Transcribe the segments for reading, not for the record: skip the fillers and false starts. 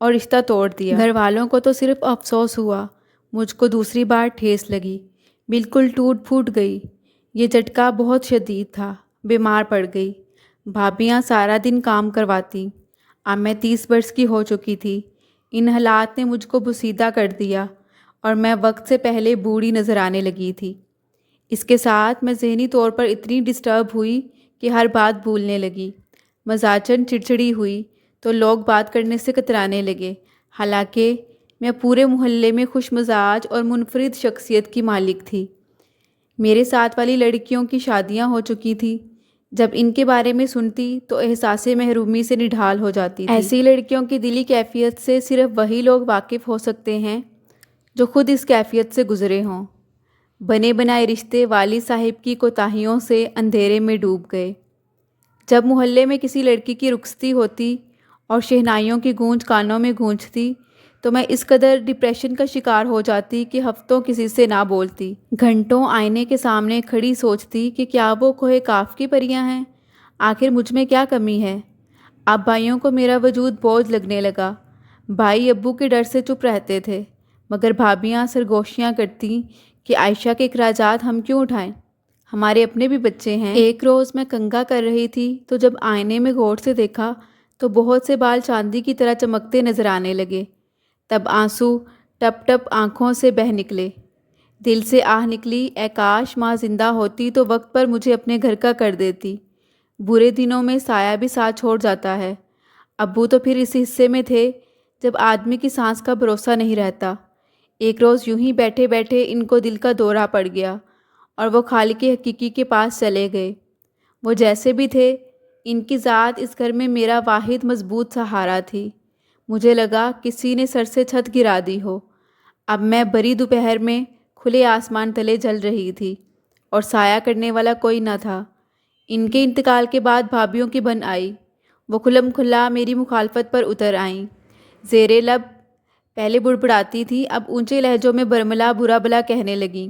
اور رشتہ توڑ دیا۔ گھر والوں کو تو صرف افسوس ہوا، مجھ کو دوسری بار ٹھیس لگی، بالکل ٹوٹ پھوٹ گئی۔ یہ جھٹکا بہت شدید تھا، بیمار پڑ گئی۔ بھابیاں سارا دن کام کرواتی۔ اب میں 30 برس کی ہو چکی تھی۔ ان حالات نے مجھ کو بوسیدہ کر دیا اور میں وقت سے پہلے بوڑھی نظر آنے لگی تھی۔ اس کے ساتھ میں ذہنی طور پر اتنی ڈسٹرب ہوئی کہ ہر بات بھولنے لگی۔ مزاجن چڑچڑی ہوئی تو لوگ بات کرنے سے کترانے لگے، حالانکہ میں پورے محلے میں خوش مزاج اور منفرد شخصیت کی مالک تھی۔ میرے ساتھ والی لڑکیوں کی شادیاں ہو چکی تھی۔ جب ان کے بارے میں سنتی تو احساس محرومی سے نڈھال ہو جاتی تھی۔ ایسی لڑکیوں کی دلی کیفیت سے صرف وہی لوگ واقف ہو سکتے ہیں جو خود اس کیفیت سے گزرے ہوں۔ بنے بنائے رشتے والد صاحب کی کوتاہیوں سے اندھیرے میں ڈوب گئے۔ جب محلے میں کسی لڑکی کی رخصتی ہوتی اور شہنائیوں کی گونج کانوں میں گونجتی تو میں اس قدر ڈپریشن کا شکار ہو جاتی کہ ہفتوں کسی سے نہ بولتی۔ گھنٹوں آئینے کے سامنے کھڑی سوچتی کہ کیا وہ کوہ کاف کی پریاں ہیں؟ آخر مجھ میں کیا کمی ہے؟ اب بھائیوں کو میرا وجود بوجھ لگنے لگا۔ بھائی ابو کے ڈر سے چپ رہتے تھے، مگر بھابیاں سرگوشیاں کرتیں کہ عائشہ کے اخراجات ہم کیوں اٹھائیں، ہمارے اپنے بھی بچے ہیں۔ ایک روز میں کنگھا کر رہی تھی تو جب آئینے میں غور سے دیکھا تو بہت سے بال چاندی کی طرح چمکتے نظر آنے لگے۔ تب آنسو ٹپ ٹپ آنکھوں سے بہہ نکلے۔ دل سے آہ نکلی، اے کاش ماں زندہ ہوتی تو وقت پر مجھے اپنے گھر کا کر دیتی۔ برے دنوں میں سایہ بھی ساتھ چھوڑ جاتا ہے۔ ابو تو پھر اس حصے میں تھے جب آدمی کی سانس کا بھروسہ نہیں رہتا۔ ایک روز یوں ہی بیٹھے بیٹھے ان کو دل کا دورہ پڑ گیا اور وہ خالق حقیقی کے پاس چلے گئے۔ وہ جیسے بھی تھے، ان کی ذات اس گھر میں میرا واحد مضبوط سہارا تھی۔ مجھے لگا کسی نے سر سے چھت گرا دی ہو۔ اب میں بری دوپہر میں کھلے آسمان تلے جل رہی تھی اور سایہ کرنے والا کوئی نہ تھا۔ ان کے انتقال کے بعد بھابیوں کی بن آئی۔ وہ کھلم کھلا میری مخالفت پر اتر آئیں۔ زیر لب پہلے بڑبڑاتی تھی، اب اونچے لہجوں میں برملا برا بلا کہنے لگیں۔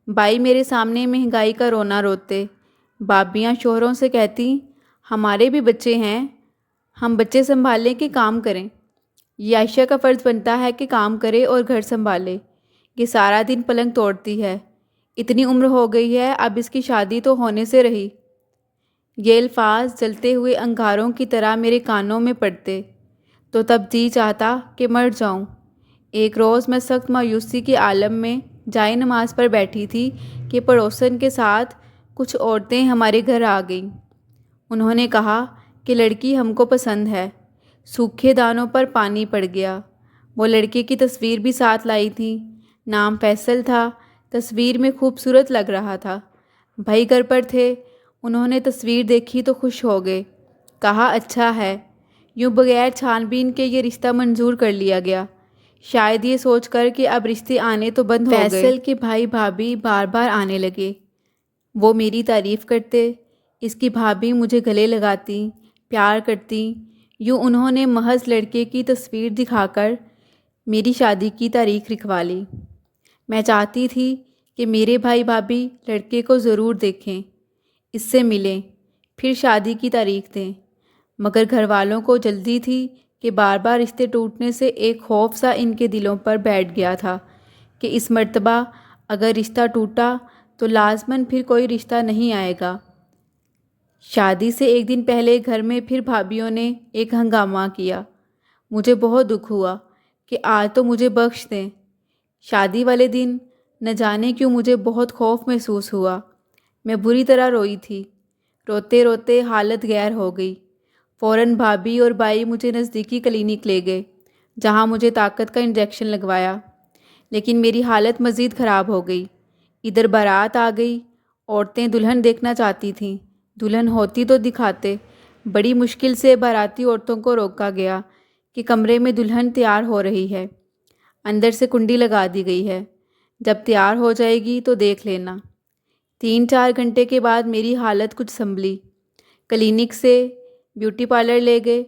بھائی میرے سامنے مہنگائی کا رونا روتے۔ بھابیاں شوہروں سے کہتی، ہمارے بھی بچے ہیں، ہم بچے سنبھالنے کے کام کریں۔ یہ عائشہ کا فرض بنتا ہے کہ کام کرے اور گھر سنبھالے۔ یہ سارا دن پلنگ توڑتی ہے، اتنی عمر ہو گئی ہے، اب اس کی شادی تو ہونے سے رہی۔ یہ الفاظ جلتے ہوئے انگاروں کی طرح میرے کانوں میں پڑتے تو تب جی چاہتا کہ مر جاؤں۔ ایک روز میں سخت مایوسی کے عالم میں جائے نماز پر بیٹھی تھی کہ پڑوسن کے ساتھ کچھ عورتیں ہمارے گھر آ گئیں۔ انہوں نے کہا کہ لڑکی ہم کو پسند ہے۔ سوکھے دانوں پر پانی پڑ گیا۔ وہ لڑکے کی تصویر بھی ساتھ لائی تھی۔ نام فیصل تھا، تصویر میں خوبصورت لگ رہا تھا۔ بھائی گھر پر تھے، انہوں نے تصویر دیکھی تو خوش ہو گئے، کہا اچھا ہے۔ یوں بغیر چھان بین کے یہ رشتہ منظور کر لیا گیا، شاید یہ سوچ کر کہ اب رشتے آنے تو بند ہو گئے۔ فیصل کے بھائی بھابھی بار بار آنے لگے۔ وہ میری تعریف کرتے، اس کی بھابھی مجھے گلے لگاتی، پیار کرتی۔ یوں انہوں نے محض لڑکے کی تصویر دکھا کر میری شادی کی تاریخ لکھوا لی۔ میں چاہتی تھی کہ میرے بھائی بھابھی لڑکے کو ضرور دیکھیں، اس سے ملیں، پھر شادی کی تاریخ دیں، مگر گھر والوں کو جلدی تھی کہ بار بار رشتے ٹوٹنے سے ایک خوف سا ان کے دلوں پر بیٹھ گیا تھا کہ اس مرتبہ اگر رشتہ ٹوٹا تو لازماً پھر کوئی رشتہ نہیں آئے گا۔ شادی سے ایک دن پہلے گھر میں پھر بھابھیوں نے ایک ہنگامہ کیا۔ مجھے بہت دکھ ہوا کہ آج تو مجھے بخش دیں۔ شادی والے دن نہ جانے کیوں مجھے بہت خوف محسوس ہوا۔ میں بری طرح روئی تھی۔ روتے روتے حالت غیر ہو گئی۔ فوراً بھابھی اور بھائی مجھے نزدیکی کلینک لے گئے، جہاں مجھے طاقت کا انجیکشن لگوایا، لیکن میری حالت مزید خراب ہو گئی۔ ادھر بارات آ گئی، عورتیں دلہن دیکھنا چاہتی تھیں، دلہن ہوتی تو دکھاتے۔ بڑی مشکل سے باراتی عورتوں کو روکا گیا کہ کمرے میں دلہن تیار ہو رہی ہے، اندر سے کنڈی لگا دی گئی ہے، جب تیار ہو جائے گی تو دیکھ لینا۔ 3-4 گھنٹے کے بعد میری حالت کچھ سنبھلی۔ کلینک سے بیوٹی پارلر لے گئے،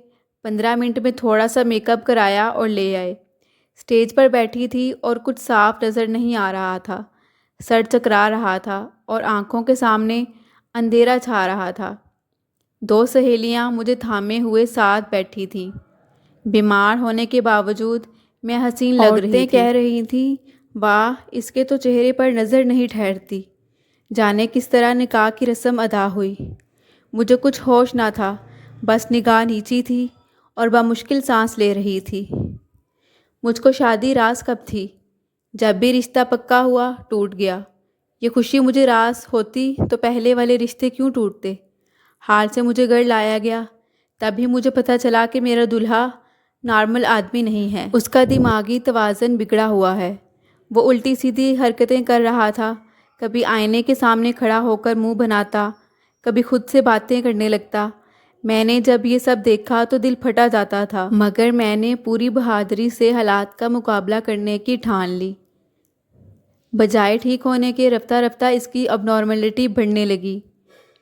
15 منٹ میں تھوڑا سا میک اپ کرایا اور لے آئے۔ اسٹیج پر بیٹھی تھی اور کچھ صاف نظر نہیں آ رہا تھا، سر چکرا رہا تھا اور آنکھوں کے سامنے اندھیرا چھا رہا تھا۔ 2 سہیلیاں مجھے تھامے ہوئے ساتھ بیٹھی تھیں۔ بیمار ہونے کے باوجود میں حسین لگ رہی تھی۔ عورتیں کہہ رہی تھیں واہ اس کے تو چہرے پر نظر نہیں ٹھہرتی، جانے کس طرح نکاح کی رسم ادا ہوئی۔ مجھے کچھ ہوش نہ تھا، بس نگاہ نیچی تھی اور بمشکل سانس لے رہی تھی۔ مجھ کو شادی راز کب تھی؟ جب بھی رشتہ پکا ہوا ٹوٹ گیا۔ یہ خوشی مجھے راز ہوتی تو پہلے والے رشتے کیوں ٹوٹتے؟ حال سے مجھے گھر لایا گیا، تبھی مجھے پتہ چلا کہ میرا دلہا نارمل آدمی نہیں ہے، اس کا دماغی توازن بگڑا ہوا ہے۔ وہ الٹی سیدھی حرکتیں کر رہا تھا، کبھی آئینے کے سامنے کھڑا ہو کر منہ بناتا، کبھی خود سے باتیں کرنے لگتا۔ میں نے جب یہ سب دیکھا تو دل پھٹا جاتا تھا، مگر میں نے پوری بہادری سے حالات کا مقابلہ کرنے کی ٹھان لی۔ بجائے ٹھیک ہونے کے رفتہ رفتہ اس کی اب نارملٹی بڑھنے لگی۔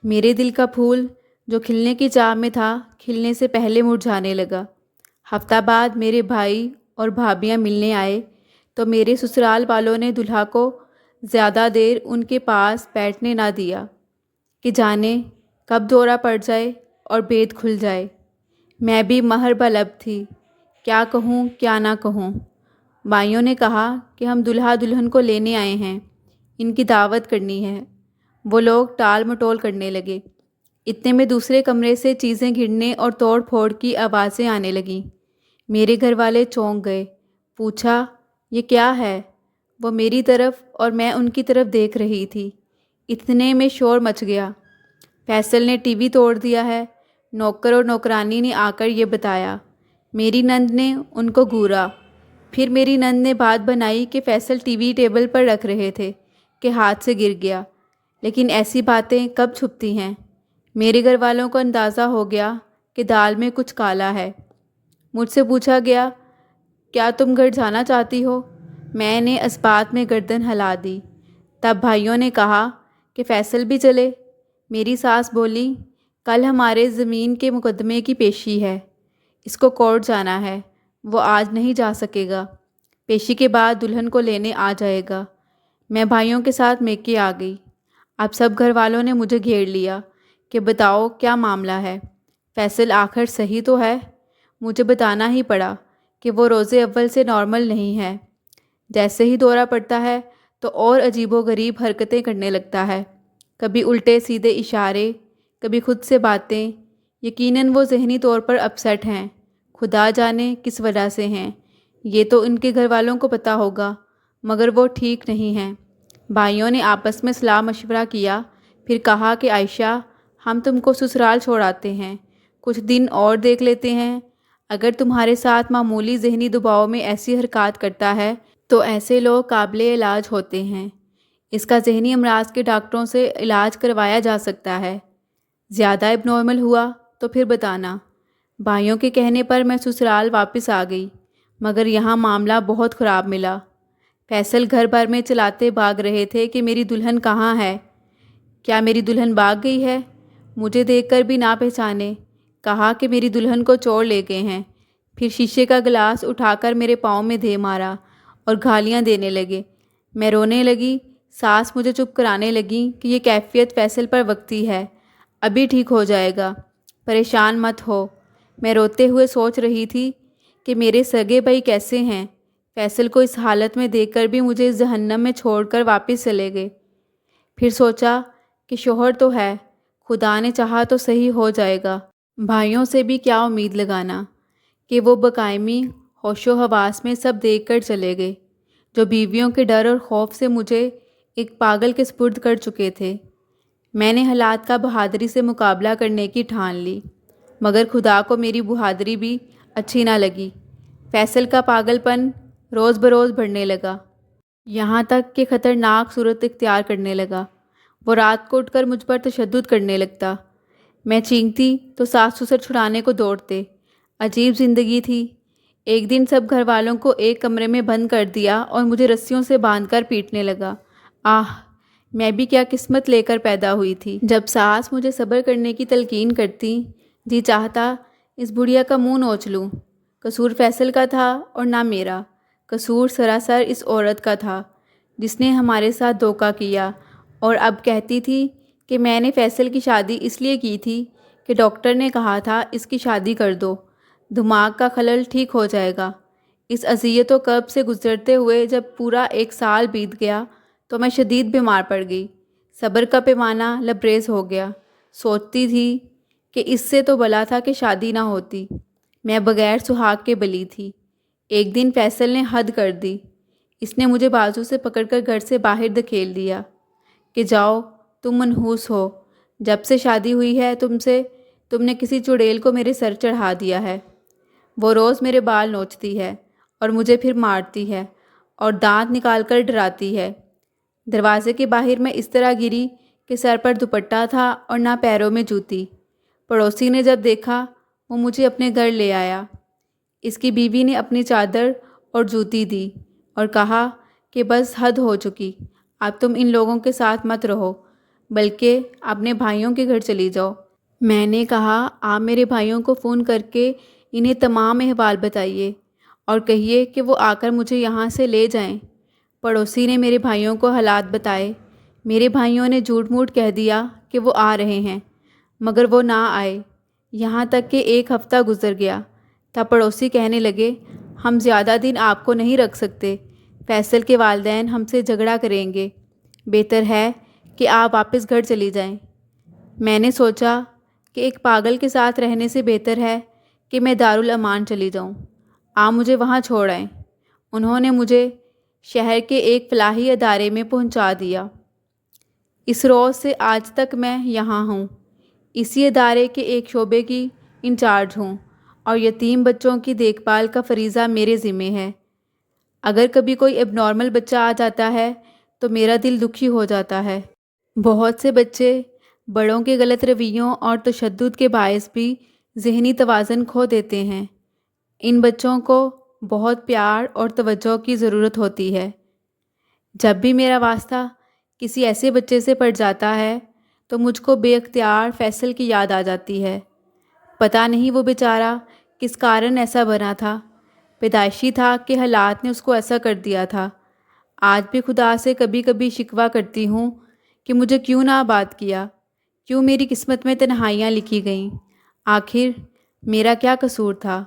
میرے دل کا پھول جو کھلنے کی چاہ میں تھا، کھلنے سے پہلے مرجھانے لگا۔ ہفتہ بعد میرے بھائی اور بھابیاں ملنے آئے تو میرے سسرال والوں نے دلہا کو زیادہ دیر ان کے پاس بیٹھنے نہ دیا کہ جانے کب دورہ پڑ جائے اور بید کھل جائے۔ میں بھی مہر بلب تھی، کیا کہوں کیا نہ کہوں۔ بھائیوں نے کہا کہ ہم دلہا دلہن کو لینے آئے ہیں، ان کی دعوت کرنی ہے۔ وہ لوگ ٹال مٹول کرنے لگے۔ اتنے میں دوسرے کمرے سے چیزیں گرنے اور توڑ پھوڑ کی آوازیں آنے لگیں۔ میرے گھر والے چونک گئے، پوچھا یہ کیا ہے؟ وہ میری طرف اور میں ان کی طرف دیکھ رہی تھی۔ اتنے میں شور مچ گیا، فیصل نے ٹی وی توڑ دیا ہے۔ نوکر اور نوکرانی نے آ کر یہ بتایا۔ میری نند نے ان کو گھورا۔ پھر میری نند نے بات بنائی کہ فیصل ٹی وی ٹیبل پر رکھ رہے تھے کہ ہاتھ سے گر گیا، لیکن ایسی باتیں کب چھپتی ہیں۔ میرے گھر والوں کو اندازہ ہو گیا کہ دال میں کچھ کالا ہے۔ مجھ سے پوچھا گیا کیا تم گھر جانا چاہتی ہو؟ میں نے اس بات میں گردن ہلا دی۔ تب بھائیوں نے کہا کہ فیصل بھی چلے۔ میری ساس بولی کل ہمارے زمین کے مقدمے کی پیشی ہے، اس کو کورٹ جانا ہے، وہ آج نہیں جا سکے گا، پیشی کے بعد دلہن کو لینے آ جائے گا۔ میں بھائیوں کے ساتھ میکے آ گئی۔ اب سب گھر والوں نے مجھے گھیر لیا کہ بتاؤ کیا معاملہ ہے، فیصل آخر صحیح تو ہے؟ مجھے بتانا ہی پڑا کہ وہ روزے اول سے نارمل نہیں ہے۔ جیسے ہی دورہ پڑتا ہے تو اور عجیب و غریب حرکتیں کرنے لگتا ہے، کبھی الٹے سیدھے اشارے، کبھی خود سے باتیں۔ یقیناً وہ ذہنی طور پر اپسیٹ ہیں، خدا جانے کس وجہ سے ہیں، یہ تو ان کے گھر والوں کو پتہ ہوگا، مگر وہ ٹھیک نہیں ہیں۔ بھائیوں نے آپس میں صلاح مشورہ کیا، پھر کہا کہ عائشہ ہم تم کو سسرال چھوڑاتے ہیں، کچھ دن اور دیکھ لیتے ہیں۔ اگر تمہارے ساتھ معمولی ذہنی دباؤ میں ایسی حرکات کرتا ہے تو ایسے لوگ قابل علاج ہوتے ہیں، اس کا ذہنی امراض کے ڈاکٹروں سے علاج کروایا جا سکتا ہے۔ زیادہ اب نارمل ہوا تو پھر بتانا۔ بھائیوں کے کہنے پر میں سسرال واپس آ گئی، مگر یہاں معاملہ بہت خراب ملا۔ فیصل گھر بھر میں چلاتے بھاگ رہے تھے کہ میری دلہن کہاں ہے؟ کیا میری دلہن بھاگ گئی ہے؟ مجھے دیکھ کر بھی نہ پہچانے۔ کہا کہ میری دلہن کو چور لے گئے ہیں۔ پھر شیشے کا گلاس اٹھا کر میرے پاؤں میں دے مارا اور گالیاں دینے لگے۔ میں رونے لگی۔ ساس مجھے چپ کرانے لگیں کہ یہ کیفیت فیصل پر وقتی ہے، ابھی ٹھیک ہو جائے گا، پریشان مت ہو۔ میں روتے ہوئے سوچ رہی تھی کہ میرے سگے بھائی کیسے ہیں، فیصل کو اس حالت میں دیکھ کر بھی مجھے اس جہنم میں چھوڑ کر واپس چلے گئے۔ پھر سوچا کہ شوہر تو ہے، خدا نے چاہا تو صحیح ہو جائے گا۔ بھائیوں سے بھی کیا امید لگانا کہ وہ بقائمی ہوش و حواس میں سب دیکھ کر چلے گئے، جو بیویوں کے ڈر اور خوف سے مجھے ایک پاگل کے سپرد کر چکے تھے۔ میں نے حالات کا بہادری سے مقابلہ کرنے کی ٹھان لی، مگر خدا کو میری بہادری بھی اچھی نہ لگی۔ فیصل کا پاگل پن روز بروز بڑھنے لگا، یہاں تک کہ خطرناک صورت اختیار کرنے لگا۔ وہ رات کو اٹھ کر مجھ پر تشدد کرنے لگتا۔ میں چینکتی تو ساس سسر چھڑانے کو دوڑتے۔ عجیب زندگی تھی۔ ایک دن سب گھر والوں کو ایک کمرے میں بند کر دیا اور مجھے رسیوں سے باندھ کر پیٹنے لگا۔ میں بھی کیا قسمت لے کر پیدا ہوئی تھی۔ جب ساس مجھے صبر کرنے کی تلقین کرتی، جی چاہتا اس بڑھیا کا منہ نوچ لوں۔ قصور فیصل کا تھا اور نہ میرا، قصور سراسر اس عورت کا تھا جس نے ہمارے ساتھ دھوکہ کیا۔ اور اب کہتی تھی کہ میں نے فیصل کی شادی اس لیے کی تھی کہ ڈاکٹر نے کہا تھا اس کی شادی کر دو دماغ کا خلل ٹھیک ہو جائے گا۔ اس اذیت و کرب سے گزرتے ہوئے جب پورا 1 سال بیت گیا تو میں شدید بیمار پڑ گئی۔ صبر کا پیمانہ لبریز ہو گیا۔ سوچتی تھی کہ اس سے تو بلا تھا کہ شادی نہ ہوتی۔ میں بغیر سہاگ کے بلی تھی۔ ایک دن فیصل نے حد کر دی۔ اس نے مجھے بازو سے پکڑ کر گھر سے باہر دھکیل دیا کہ جاؤ، تم منحوس ہو۔ جب سے شادی ہوئی ہے تم نے کسی چڑیل کو میرے سر چڑھا دیا ہے۔ وہ روز میرے بال نوچتی ہے اور مجھے پھر مارتی ہے اور دانت نکال کر ڈراتی ہے۔ دروازے کے باہر میں اس طرح گری کہ سر پر دوپٹہ تھا اور نہ پیروں میں جوتی۔ پڑوسی نے جب دیکھا وہ مجھے اپنے گھر لے آیا۔ اس کی بیوی نے اپنی چادر اور جوتی دی اور کہا کہ بس حد ہو چکی، اب تم ان لوگوں کے ساتھ مت رہو بلکہ اپنے بھائیوں کے گھر چلی جاؤ۔ میں نے کہا آپ میرے بھائیوں کو فون کر کے انہیں تمام احوال بتائیے اور کہیے کہ وہ آ کر مجھے یہاں سے لے جائیں۔ پڑوسی نے میرے بھائیوں کو حالات بتائے۔ میرے بھائیوں نے جھوٹ موٹ کہہ دیا کہ وہ آ رہے ہیں، مگر وہ نہ آئے۔ یہاں تک کہ 1 ہفتہ گزر گیا۔ تب پڑوسی کہنے لگے ہم زیادہ دن آپ کو نہیں رکھ سکتے، فیصل کے والدین ہم سے جھگڑا کریں گے، بہتر ہے کہ آپ واپس گھر چلی جائیں۔ میں نے سوچا کہ ایک پاگل کے ساتھ رہنے سے بہتر ہے کہ میں دارالامان چلی جاؤں۔ آپ مجھے وہاں چھوڑ آئیں۔ انہوں نے مجھے شہر کے ایک فلاحی ادارے میں پہنچا دیا۔ اس روز سے آج تک میں یہاں ہوں۔ اسی ادارے کے ایک شعبے کی انچارج ہوں اور یتیم بچوں کی دیکھ بھال کا فریضہ میرے ذمہ ہے۔ اگر کبھی کوئی اب نارمل بچہ آ جاتا ہے تو میرا دل دکھی ہو جاتا ہے۔ بہت سے بچے بڑوں کے غلط رویوں اور تشدد کے باعث بھی ذہنی توازن کھو دیتے ہیں۔ ان بچوں کو بہت پیار اور توجہ کی ضرورت ہوتی ہے۔ جب بھی میرا واسطہ کسی ایسے بچے سے پڑ جاتا ہے تو مجھ کو بے اختیار فیصل کی یاد آ جاتی ہے۔ پتہ نہیں وہ بیچارہ کس کارن ایسا بنا تھا، پیدائشی تھا کہ حالات نے اس کو ایسا کر دیا تھا۔ آج بھی خدا سے کبھی کبھی شکوہ کرتی ہوں کہ مجھے کیوں نہ آباد کیا، کیوں میری قسمت میں تنہائیاں لکھی گئیں، آخر میرا کیا قصور تھا۔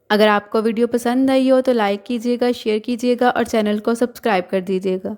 اگر آپ کو ویڈیو پسند آئی ہو تو لائک کیجیے گا، شیئر کیجیے گا اور چینل کو سبسکرائب کر دیجیے گا۔